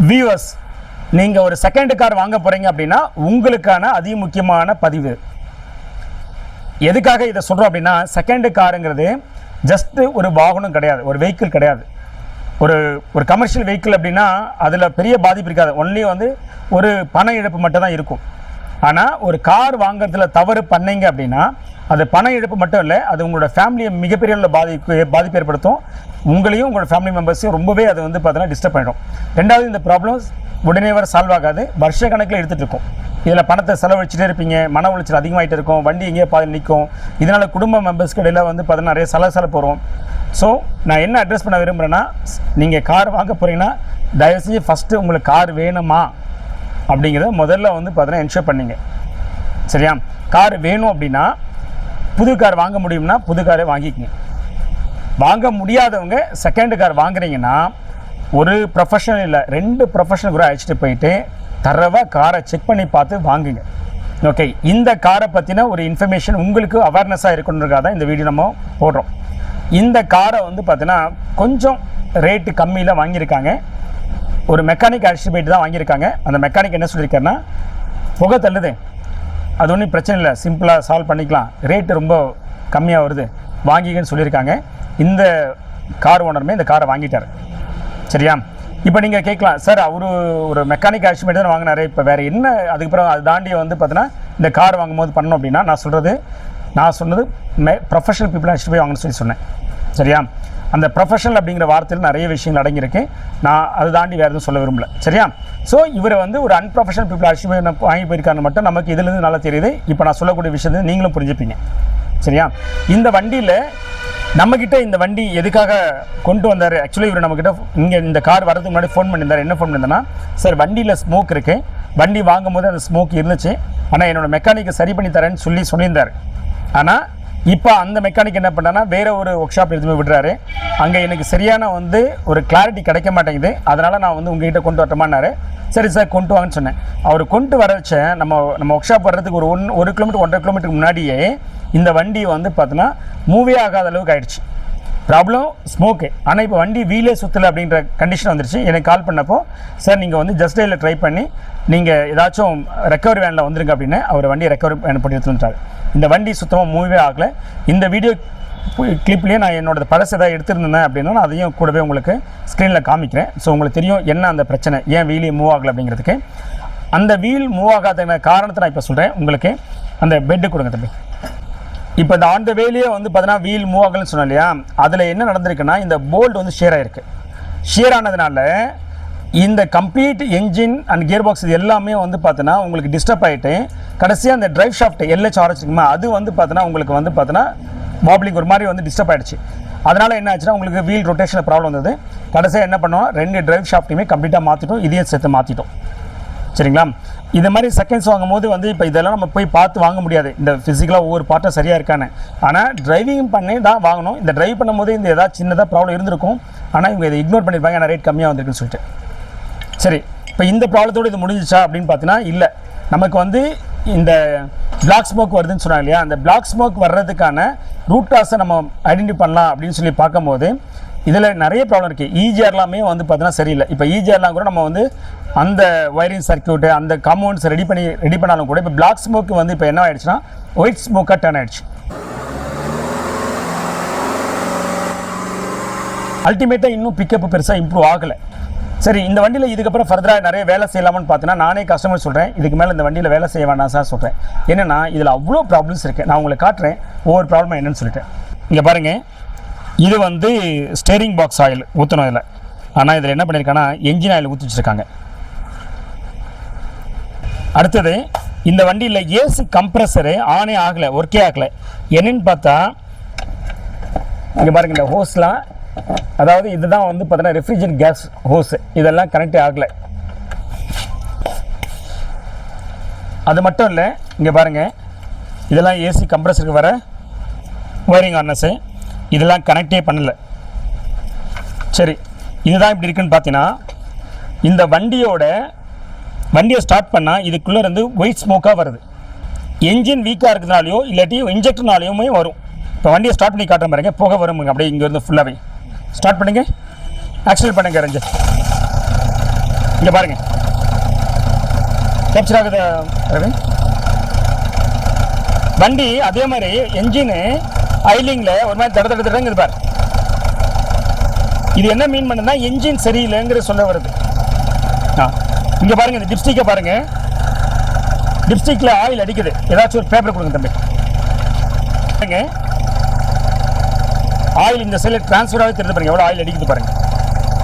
Viewers, நீங்கள் ஒரு second car வாங்க போகிறீங்க அப்படின்னா உங்களுக்கான அதி முக்கியமான பதிவு. எதுக்காக இதை சொல்கிறோம் அப்படின்னா, செகண்ட் காருங்கிறது ஜஸ்ட்டு ஒரு வாகனம் கிடையாது, ஒரு வெஹிக்கிள் கிடையாது. ஒரு கமர்ஷியல் வெஹிக்கிள் அப்படின்னா அதில் பெரிய பாதிப்பு இருக்காது, ஒன்லி வந்து ஒரு பண இழப்பு மட்டும் தான் இருக்கும். ஆனால் ஒரு கார் வாங்குறதுல தவறு பண்ணீங்க அப்படின்னா அது பண இழப்பு மட்டும் இல்லை, அது உங்களோட ஃபேமிலியை மிகப்பெரிய பாதிப்பு ஏற்படுத்தும். உங்களையும் உங்களோட ஃபேமிலி மெம்பர்ஸையும் ரொம்பவே அது வந்து பார்த்தீங்கன்னா டிஸ்டர்ப் பண்ணிடும். ரெண்டாவது, இந்த ப்ராப்ளம்ஸ் உடனே வர சால்வ் ஆகாது, வருஷ கணக்கில் எடுத்துகிட்டு இருக்கும். இதில் பணத்தை செலவழிச்சிட்டே இருப்பீங்க, மன உளைச்சல் அதிகமாகிட்டு இருக்கும், வண்டி எங்கேயோ பாதி நிற்கும். இதனால் குடும்ப மெம்பர்ஸ்க்கு இடையில் வந்து பார்த்தீங்கன்னா நிறைய சலசலப்பு வரும். ஸோ நான் என்ன அட்ரஸ் பண்ண விரும்புகிறேன்னா, நீங்கள் கார் வாங்க போகிறீங்கன்னா தயவுசெய்து ஃபஸ்ட்டு உங்களுக்கு கார் வேணுமா அப்படிங்கிறத முதல்ல வந்து பார்த்தீங்கன்னா என்ஷூர் பண்ணிங்க. சரியா? கார் வேணும் அப்படின்னா புது கார் வாங்க முடியும்னா புது காரை வாங்கிக்கங்க. வாங்க முடியாதவங்க செகண்ட் கார் வாங்குறீங்கன்னா ஒரு ப்ரொஃபஷனல் இல்லை, 2 ப்ரொஃபஷனல் கூட அழைச்சிட்டு போயிட்டு தரவாக காரை செக் பண்ணி பார்த்து வாங்குங்க. ஓகே, இந்த காரை பற்றின ஒரு இன்ஃபர்மேஷன் உங்களுக்கு அவேர்னஸாக இருக்கணுன்றதுக்காக தான் இந்த வீடியோ நம்ம போடுறோம். இந்த காரை வந்து பார்த்தீங்கன்னா கொஞ்சம் ரேட்டு கம்மியில் வாங்கியிருக்காங்க. ஒரு மெக்கானிக் அழைச்சிட்டு போயிட்டு தான் வாங்கியிருக்காங்க. அந்த மெக்கானிக் என்ன சொல்லியிருக்காருன்னா, புகை தள்ளுது, அது ஒன்றும் பிரச்சனை இல்லை, சிம்பிளாக சால்வ் பண்ணிக்கலாம், ரேட்டு ரொம்ப கம்மியாக வருது, வாங்கிக்கன்னு சொல்லியிருக்காங்க. இந்த கார் ஓனருமே இந்த காரை வாங்கிட்டார். சரியா? இப்போ நீங்கள் கேட்கலாம், சார் அவரு ஒரு மெக்கானிக் ஆக்சிடென்ட் தான் வாங்கினாரு, இப்போ வேறு என்ன அதுக்கப்புறம் அது தாண்டி வந்து பார்த்தீங்கன்னா இந்த கார் வாங்கும்போது பண்ணணும் அப்படின்னா, நான் சொன்னது ப்ரொஃபஷனல் பீப்புள் அழைச்சிட்டு போய் வாங்கணும்னு சொன்னேன். சரியா? அந்த ப்ரொஃபஷனல் அப்படிங்கிற வார்த்தையில் நிறைய விஷயங்கள் அடங்கியிருக்கு. நான் அது தாண்டி வேறு எதுவும் சொல்ல விரும்பல. சரியா? ஸோ இவரை வந்து ஒரு அன்ப்ரொஃபஷனல் பீப்புள் அழைச்சிட்டு போய் வாங்கி போயிருக்காருன்னு மட்டும் நமக்கு இதுலேருந்து நல்லா தெரியுது. இப்போ நான் சொல்லக்கூடிய விஷயத்தை நீங்களும் புரிஞ்சுப்பீங்க. சரியா? இந்த வண்டியில் நம்மக்கிட்ட இந்த வண்டி எதுக்காக கொண்டு வந்தார்? ஆக்சுவலி இவர் நம்மக்கிட்ட இங்கே இந்த கார் வரதுக்கு முன்னாடி ஃபோன் பண்ணியிருந்தார். என்ன ஃபோன் பண்ணியிருந்தேன்னா, சார் வண்டியில் ஸ்மோக் இருக்குது, வண்டி வாங்கும் போது அந்த ஸ்மோக் இருந்துச்சு, ஆனால் என்னோடய மெக்கானிக்கை சரி பண்ணி தரேன்னு சொல்லியிருந்தார். ஆனால் இப்போ அந்த மெக்கானிக் என்ன பண்ணான்னா வேறு ஒரு ஒர்க் ஷாப் எடுத்து போய் விடுறாரு. அங்கே எனக்கு சரியான வந்து ஒரு கிளாரிட்டி கிடைக்க மாட்டேங்குது, அதனால் நான் வந்து உங்ககிட்ட கொண்டு வரட்டுமான்னாரு. சரி சார் கொண்டு வாங்கன்னு சொன்னேன். அவர் கொண்டு வர வச்ச நம்ம ஒர்க் ஷாப் வர்றதுக்கு ஒரு கிலோமீட்டர் 1.5 கிலோமீட்டருக்கு முன்னாடியே இந்த வண்டி வந்து பார்த்தீங்கன்னா மூவே ஆகாத அளவுக்கு ஆகிடுச்சு. Problem smoke. ஆனால் இப்போ வண்டி வீலே சுற்றலை அப்படின்ற கண்டிஷன் வந்துருச்சு. எனக்கு கால் பண்ணப்போ, சார் நீங்கள் வந்து ஜஸ்ட் டேயில் ட்ரை பண்ணி நீங்கள் ஏதாச்சும் ரெக்கவரி வேனில் வந்துருங்க அப்படின்னு அவர் வண்டியை ரெக்கவரி வேன் பண்ணி எடுத்துட்டார். இந்த வண்டி சுத்தமாக மூவே ஆகலை. இந்த வீடியோ கிளிப்லேயே நான் என்னோட பழசு எதாவது எடுத்துருந்தேன் அப்படின்னா நான் அதையும் கூடவே உங்களுக்கு ஸ்க்ரீனில் காமிக்கிறேன். ஸோ உங்களுக்கு தெரியும் என்ன அந்த பிரச்சனை, ஏன் வீலே மூவ் ஆகலை அப்படிங்கிறதுக்கு. அந்த வீல் மூவ் ஆகாத காரணத்தை நான் இப்போ சொல்கிறேன் உங்களுக்கு. அந்த பெட்டு கொடுங்க தம்பி. இப்போ இந்த ஆன் த வேலையே வந்து பார்த்தீங்கன்னா வீல் மூவ் ஆகலன்னு சொன்னோம் இல்லையா, அதில் என்ன நடந்திருக்குன்னா இந்த போல்ட் வந்து ஷேர் ஆகிருக்கு. ஷேர் ஆனதுனால இந்த complete engine and gear box இது எல்லாமே வந்து பார்த்தீங்கன்னா உங்களுக்கு டிஸ்டர்ப் ஆகிட்டு கடைசியாக அந்த டிரைவ் ஷாஃப்ட் LHRH இருக்குமா, அது வந்து பார்த்தீங்கன்னா உங்களுக்கு வந்து பார்த்தீங்கன்னா பாப்லிங் ஒரு மாதிரி வந்து டிஸ்டர்ப் ஆகிடுச்சு. அதனால் என்ன ஆச்சுன்னா உங்களுக்கு வீல் ரொட்டேஷனில் ப்ராப்ளம் வந்தது. கடைசியாக என்ன பண்ணோம், 2 டிரைவ் ஷாஃப்ட்டையுமே கம்ப்ளீட்டாக மாற்றிட்டோம், இதையும் சேர்த்து மாற்றிட்டோம். சரிங்களா? இது மாதிரி செகண்ட்ஸ் வாங்கும் போது வந்து இப்போ இதெல்லாம் நம்ம போய் பார்த்து வாங்க முடியாது, இந்த ஃபிசிக்கலாக ஒவ்வொரு பார்ட்டும் சரியாக இருக்கான்னு. ஆனால் டிரைவிங் பண்ணி தான் வாங்கணும். இந்த டிரைவ் பண்ணும்போது இந்த ஏதாவது சின்னதாக ப்ராப்ளம் இருந்திருக்கும், ஆனால் இவங்க இதை இக்னோர் பண்ணியிருப்பாங்க, ஏன்னா ரேட் கம்மியாக வந்திருக்குன்னு சொல்லிட்டு. சரி, இப்போ இந்த ப்ராப்ளத்தோடு இது முடிஞ்சிச்சா அப்படின்னு பார்த்தீங்கன்னா இல்லை. நமக்கு வந்து இந்த பிளாக் ஸ்மோக் வருதுன்னு சொன்னாங்க இல்லையா, அந்த பிளாக் ஸ்மோக் வர்றதுக்கான ரூட் காஸை நம்ம ஐடென்டிஃபை பண்ணலாம் அப்படின்னு சொல்லி பார்க்கும்போது இதில் நிறைய ப்ராப்ளம் இருக்குது. EGRலாமே வந்து பார்த்தீங்கன்னா சரியில்லை. இப்போ EGRலாம் கூட நம்ம வந்து அந்த வயரிங் சர்க்கியூட்டு அந்த காம்பவுண்ட்ஸ் ரெடி பண்ணாலும் கூட இப்போ பிளாக் ஸ்மோக்கு வந்து இப்போ என்ன ஆகிடுச்சுன்னா ஒயிட் ஸ்மோக்காக டர்ன் ஆகிடுச்சு. அல்டிமேட்டாக இன்னும் பிக்கப் பெருசாக இம்ப்ரூவ் ஆகலை. சரி, இந்த வண்டியில் இதுக்கப்புறம் ஃபர்தராக நிறைய வேலை செய்யலாமான்னு பார்த்தீங்கன்னா நானே கஸ்டமர் சொல்கிறேன், இதுக்கு மேலே இந்த வண்டியில் வேலை செய்ய வேண்டாம் சார் சொல்கிறேன். என்னென்னா இதில் அவ்வளோ ப்ராப்ளம்ஸ் இருக்குது. நான் உங்களுக்கு காட்டுறேன் ஒவ்வொரு ப்ராப்ளமாக என்னென்னு சொல்லிட்டேன். இங்கே பாருங்கள், இது வந்து ஸ்டேரிங் பாக்ஸ் ஆயில் ஊற்றணும் இதில். ஆனால் இதில் என்ன பண்ணியிருக்காங்கன்னா என்ஜின் ஆயில் ஊற்றி வச்சுருக்காங்க. அடுத்தது இந்த வண்டியில் ஏசி கம்ப்ரெஸரு ஆனே ஆகலை, ஒர்க்கே ஆகலை. என்னென்னு பார்த்தா இங்கே பாருங்கள், இந்த ஹோஸ்லாம், அதாவது இதுதான் வந்து பார்த்தீங்கன்னா ரெஃப்ரிஜரேட் கேஸ் ஹோஸ், இதெல்லாம் கனெக்டே ஆகலை. அது மட்டும் இல்லை, இங்கே பாருங்கள், இதெல்லாம் ஏசி கம்ப்ரெஸருக்கு வர ஒயரிங் ஹார்னஸு, இதெல்லாம் கனெக்டே பண்ணலை. சரி, இதுதான் இப்படி இருக்குன்னு பார்த்தீங்கன்னா இந்த வண்டியை ஸ்டார்ட் பண்ணால் இதுக்குள்ளே இருந்து ஒயிட் ஸ்மோக்காக வருது. என்ஜின் வீக்காக இருக்கிறதுனாலையோ இல்லாட்டி இன்ஜெக்டர்னாலையுமே வரும். இப்போ வண்டியை ஸ்டார்ட் பண்ணி காட்டுற பாருங்க, புகை வருமுங்க அப்படியே இங்கேருந்து ஃபுல்லாகவே. ஸ்டார்ட் பண்ணுங்க, ஆக்சிலேட் பண்ணுங்க ரஞ்சன். இங்கே பாருங்கள், கேப்சர் ஆகுது ரவி. வண்டி அதே மாதிரி என்ஜினு ஐலிங்கில் ஒரு மாதிரி தட தட தடங்குது பாரு. இது என்ன மீன் பண்ணுன்னா என்ஜின் சரியில்லைங்கிற சொல்ல வருது. இங்கே பாருங்கள், இந்த டிப்ஸ்டிக்கை பாருங்கள், டிப்ஸ்டிக்கில் ஆயில் அடிக்குது. ஏதாச்சும் ஒரு பேப்பர் கொடுங்க தம்பி. பாருங்க, ஆயில் இந்த சைடில் ட்ரான்ஸ்ஃபர் ஆகி தெரிஞ்சு பாருங்க, எவ்வளோ ஆயில் அடிக்குது பாருங்க.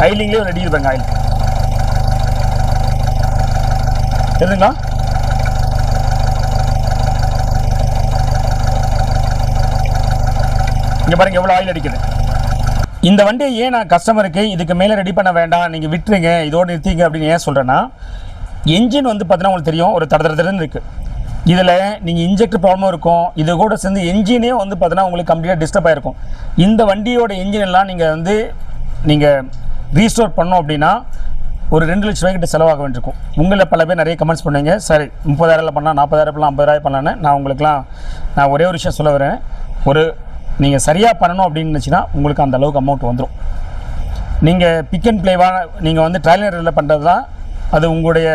ஐலிங்லேயே ஒரு அடிக்குது பாருங்க ஆயில், தெரியுதுங்களா? இங்கே பாருங்க எவ்வளோ ஆயில் அடிக்குது. இந்த வண்டியை ஏன் நான் கஸ்டமருக்கு இதுக்கு மேலே ரெடி பண்ண வேண்டாம், நீங்கள் விட்டுருங்க, இதோடு நிறுத்திங்க அப்படின்னு ஏன் சொல்கிறேன்னா, என்ஜின் வந்து பார்த்தீங்கன்னா உங்களுக்கு தெரியும் ஒரு தடன்னு இருக்குது. இதில் நீங்கள் இன்ஜெக்டர் ப்ராப்ளமும் இருக்கும், இது கூட சேர்ந்து என்ஜினே வந்து பார்த்தீங்கன்னா உங்களுக்கு கம்ப்ளீட்டாக டிஸ்டர்ப் ஆகிருக்கும். இந்த வண்டியோட என்ஜின் எல்லாம் நீங்கள் ரீஸ்டோர் பண்ணோம் அப்படின்னா ஒரு 2 லட்ச ரூபாய்க்கிட்ட செலவாக வேண்டியிருக்கும். உங்களை பல பேர் நிறைய கமெண்ட்ஸ் பண்ணுவீங்க, சரி 30,000 பண்ணலாம், 40,000 பண்ணலாம், 50,000 பண்ணலான்னு. நான் ஒரே ஒரு விஷயம் சொல்ல வரேன், நீங்கள் சரியாக பண்ணணும் அப்படின்னு நினச்சின்னா உங்களுக்கு அந்த அளவுக்கு அமௌண்ட் வந்துடும். நீங்கள் பிக் அண்ட் ப்ளேவாக நீங்கள் வந்து ட்ரையல் எரரில் பண்ணுறது தான் அது உங்களுடைய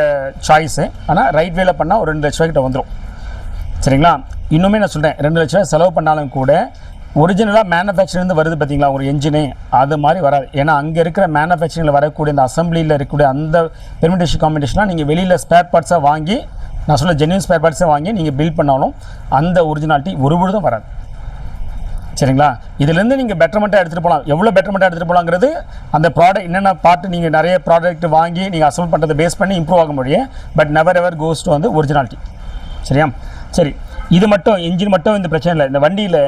சாய்ஸு. ஆனால் ரைட் வேல பண்ணால் ஒரு 2 லட்ச ரூபாய்க்கிட்ட வந்துடும். சரிங்களா? இன்னுமே நான் சொல்கிறேன், 2 லட்ச ரூபாய் செலவு பண்ணாலும் கூட ஒரிஜினலாக மேனுஃபேக்சரிங்லேருந்து வருது பார்த்தீங்களா ஒரு என்ஜினே, அது மாதிரி வராது. ஏன்னா அங்கே இருக்கிற மேனுஃபேக்சரிங்கில் வரக்கூடிய இந்த அசம்பிளியில் இருக்கக்கூடிய அந்த பெர்மிட்டேஷன் காம்பினேஷனாக நீங்கள் வெளியில் ஸ்பேர் பார்ட்ஸாக வாங்கி, நான் சொல்ல ஜென்யூன் ஸ்பேர் பார்ட்ஸாக வாங்கி நீங்கள் பில்ட் பண்ணாலும் அந்த ஒரிஜினாலிட்டி ஒருபொழுதும் வராது. சரிங்களா? இதுலேருந்து நீங்கள் பெட்டர்மெண்ட்டாக எடுத்துகிட்டு போகலாம். எவ்வளோ பெட்டர்மெண்ட்டாக எடுத்துகிட்டு போகலாங்கிறது அந்த ப்ராடக்ட் என்னென்ன பார்ட்டு நீங்கள் நிறைய ப்ராடக்ட் வாங்கி நீங்கள் அசம்பிள் பண்ணுறதை பேஸ் பண்ணி இம்ப்ரூவ் ஆக முடியும். But never ever goes to வந்து ஒரிஜினாலிட்டி. சரியா? சரி, இது மட்டும் என்ஜின் மட்டும் இந்த பிரச்சனை இல்லை. இந்த வண்டியில்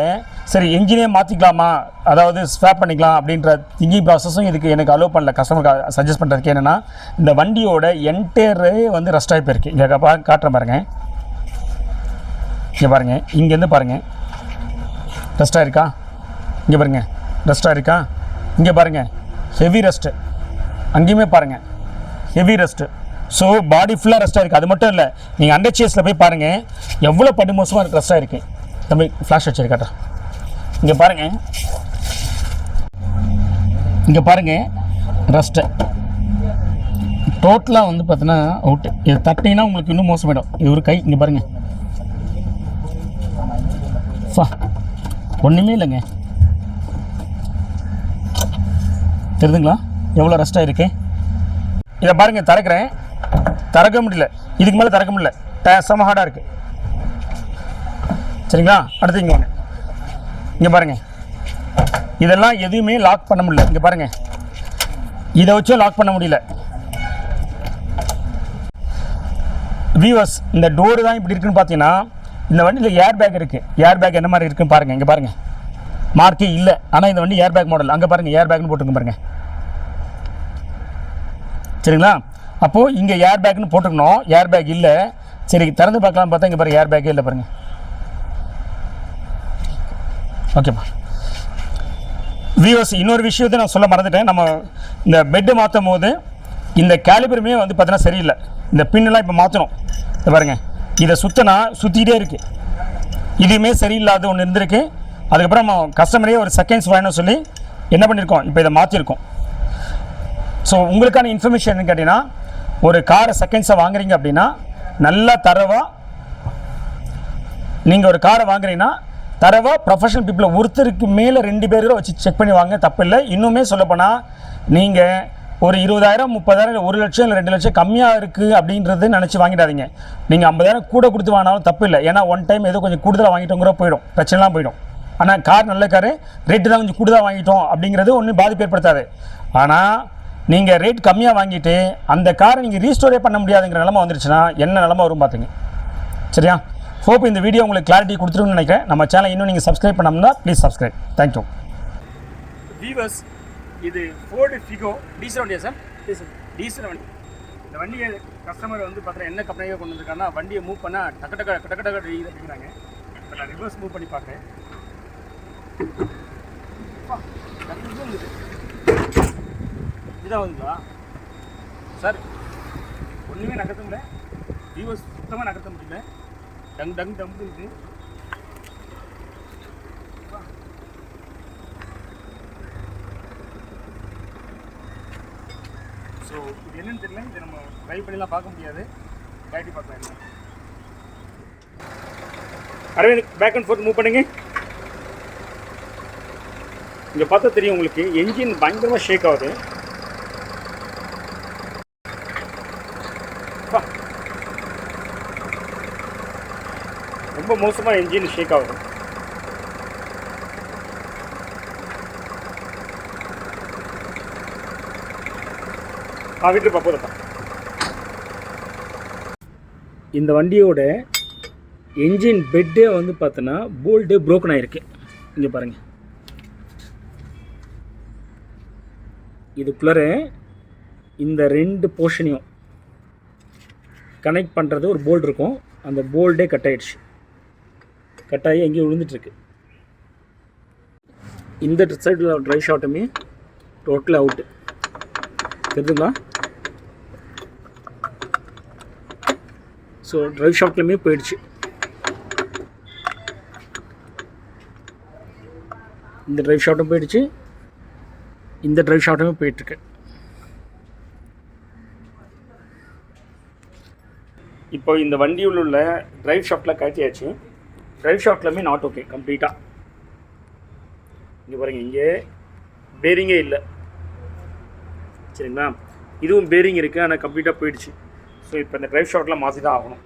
சரி என்ஜினே மாற்றிக்கலாமா, அதாவது ஸ்வாப் பண்ணிக்கலாம் அப்படின்ற திங்கிங் ப்ராசஸும் இதுக்கு எனக்கு அலோவ் பண்ணல. கஸ்டமருக்கு சஜஸ்ட் பண்ணுறதுக்கு என்னென்னா, இந்த வண்டியோட என்டையரே வந்து ரஸ்ட் ஆகி போயிருக்கு. இங்கே காட்டுறேன் பாருங்கள், இங்கே பாருங்கள், இங்கேருந்து பாருங்கள் ரஸ்ட்டாக இருக்கா, இங்கே பாருங்கள் ரஸ்ட்டாக இருக்கா, இங்கே பாருங்கள் ஹெவி ரஸ்ட்டு, அங்கேயுமே பாருங்கள் ஹெவி ரஸ்ட்டு. ஸோ பாடி ஃபுல்லாக ரஸ்ட்டாக இருக்குது. அது மட்டும் இல்லை, நீங்கள் அண்டர் சேஸில் போய் பாருங்கள் எவ்வளோ படி மோசமாக இருக்குது, ரஸ்ட்டாக இருக்குது. தம்பி ஃப்ளாஷ் வச்சுருக்காட்டா, இங்கே பாருங்கள், இங்கே பாருங்கள் ரஸ்ட்டு டோட்டலாக வந்து பார்த்தீங்கன்னா அவுட்டு. இது தட்டிங்கன்னா உங்களுக்கு இன்னும் மோசமாயிடும். இது ஒரு கை, இங்கே பாருங்கள் ஒன்றுமே இல்லைங்க, தெரியுதுங்களா எவ்வளோ ரஸ்ட்டாக இருக்கு. இதை பாருங்கள், திறக்க முடியல, இதுக்கு மேலே திறக்க முடியல, செம ஹார்டாக இருக்குது. சரிங்களா? அடுத்து இங்கே வாங்க, இங்கே பாருங்கள், இதெல்லாம் எதுவுமே லாக் பண்ண முடியல. இங்கே பாருங்கள், இதை வச்சும் லாக் பண்ண முடியல. வியூவர்ஸ், இந்த டோரு தான் இப்படி இருக்குன்னு பார்த்தீங்கன்னா, இந்த வண்டியில் ஏர் பேக் இருக்குது. ஏர் பேக் என்ன மாதிரி இருக்குன்னு பாருங்கள். இங்கே பாருங்கள், மார்க்கே இல்லை, ஆனால் இந்த வண்டி ஏர் பேக் மாடல். அங்கே பாருங்கள் ஏர் பேக்னு போட்டுருங்க பாருங்கள். சரிங்களா? அப்போது இங்கே ஏர் பேக்னு போட்டுக்கணும், ஏர் பேக் இல்லை. சரி திறந்து பார்க்கலாம் பார்த்தா இங்கே பாருங்கள் ஏர் பேக்கே இல்லை பாருங்கள். ஓகேப்பா வியூவர்ஸ், இன்னொரு விஷயத்தை நான் சொல்ல மறந்துட்டேன். நம்ம இந்த பெட்டு மாற்றும் போது இந்த கேலிபருமே வந்து பார்த்தீங்கன்னா சரியில்லை. இந்த பின்னெல்லாம் இப்போ மாற்றணும். இதை பாருங்கள், இதை சுற்றிக்கிட்டே இருக்குது. இதுவுமே சரியில்லாத ஒன்று இருந்திருக்கு. அதுக்கப்புறம் நம்ம கஸ்டமரே ஒரு செகண்ட்ஸ் வேணும்னு சொல்லி என்ன பண்ணியிருக்கோம், இப்போ இதை மாற்றிருக்கோம். ஸோ உங்களுக்கான இன்ஃபர்மேஷன் என்னன்னு கேட்டிங்கன்னா, ஒரு காரை செகண்ட்ஸை வாங்குறீங்க அப்படின்னா நல்லா தரவாக நீங்கள் ஒரு காரை வாங்குறீங்கன்னா தரவாக ப்ரொஃபஷனல் பீப்புளை ஒருத்தருக்கு மேலே 2 பேரை வச்சு செக் பண்ணி வாங்க, தப்பு இல்லை. இன்னுமே சொல்லப்போனால் நீங்கள் ஒரு 20,000 30,000 இல்லை 1 லட்சம் இல்லை 2 லட்சம் கம்மியாக இருக்குது அப்படின்றது நினச்சி வாங்கிடாதீங்க. நீங்கள் 50,000 கூட கொடுத்து வாங்கினாலும் தப்பு இல்லை. ஏன்னா ஒன் டைம் ஏதோ கொஞ்சம் கூடுதலாக வாங்கிட்டோங்கிற போயிடும், பிரச்சனைலாம் போயிடும். ஆனால் கார் நல்ல காரு, ரேட்டு தான் கொஞ்சம் கூடுதலாக வாங்கிட்டோம் அப்படிங்கிறது ஒன்றும் பாதிப்பு ஏற்படுத்தாது. ஆனால் நீங்கள் ரேட் கம்மியாக வாங்கிட்டு அந்த காரை நீங்கள் ரீஸ்டோரே பண்ண முடியாதுங்கிற நிலமை வந்துருச்சுன்னா என்ன நிலமை வரும் பார்த்துங்க. சரியா? ஹோப் இந்த வீடியோ உங்களுக்கு கிளாரிட்டி கொடுத்துருன்னு நினைக்கிறேன். நம்ம சேனல் இன்னும் நீங்கள் சப்ஸ்கிரைப் பண்ணோம்னா ப்ளீஸ் சப்ஸ்கிரைப். தேங்க்யூ. வீவர்ஸ், இது ஃபோர்டு ஃபிகோ டீசல் வண்டியா சார்? டீசல் வண்டி. இந்த வண்டியை கஸ்டமர் வந்து பார்த்தீங்கன்னா என்ன கம்பெனியாக கொண்டு வந்திருக்காங்கன்னா, வண்டியை மூவ் பண்ணால் டக்கு அப்படிங்கிறாங்க. இப்போ நான் ரிவர்ஸ் மூவ் பண்ணி பார்க்குறேன். இதாக வந்துங்களா சார்? ஒன்றுமே நகர்த்த முடியல. வீவர்ஸ் சுத்தமாக நகர்த்த முடியல. டங் இருக்குது. ஸோ இது என்னன்னு தெரியல, இதை நம்ம ட்ரை பண்ணிலாம் பார்க்க முடியாது, கழட்டி பார்க்கலாம் என்ன. Aravind back and forth move பண்ணுங்க. இங்கே பார்த்தா தெரியும் உங்களுக்கு, என்ஜின் பயங்கரமாக ஷேக் ஆகுது. ரொம்ப மோசமாக என்ஜின் ஷேக் ஆகுது. விட்டுருப்பா போதுப்பா. இந்த வண்டியோட என்ஜின் பெட்டே வந்து பார்த்தோன்னா போல்ட்டு ப்ரோக்கன் ஆகிருக்கு. இங்கே பாருங்கள், இதுக்குள்ளே இந்த 2 போர்ஷனையும் கனெக்ட் பண்ணுறது ஒரு போல்ட் இருக்கும், அந்த போல்டே கட் ஆகிடுச்சு. கட் ஆகி எங்கேயும் விழுந்துட்டுருக்கு. இந்த சைடில் ட்ரைவ் ஷாட்டுமே டோட்டல் அவுட்டு தெரியுதுங்களா. ஸோ ட்ரைவ் ஷாப்லையுமே போயிடுச்சு. இந்த ட்ரைவ் ஷாட்டும் போயிடுச்சு, இந்த ட்ரைவ் ஷாட்டுமே போயிட்டுருக்கு. இப்போ இந்த வண்டியில் உள்ள ட்ரைவ் ஷாஃப்டில் கழட்டியாச்சு. ட்ரைவ் ஷாஃப்ட்லையுமே நாட் ஓகே கம்ப்ளீட்டாக. இங்கே பாருங்கள், இங்கே பேரிங்கே இல்லை சரிங்களா. இதுவும் பேரிங் இருக்குது, ஆனால் கம்ப்ளீட்டாக போயிடுச்சு. ஸோ இப்போ இந்த ட்ரைவ் ஷாஃப்ட்லாம் மாற்றி தான் ஆகணும்.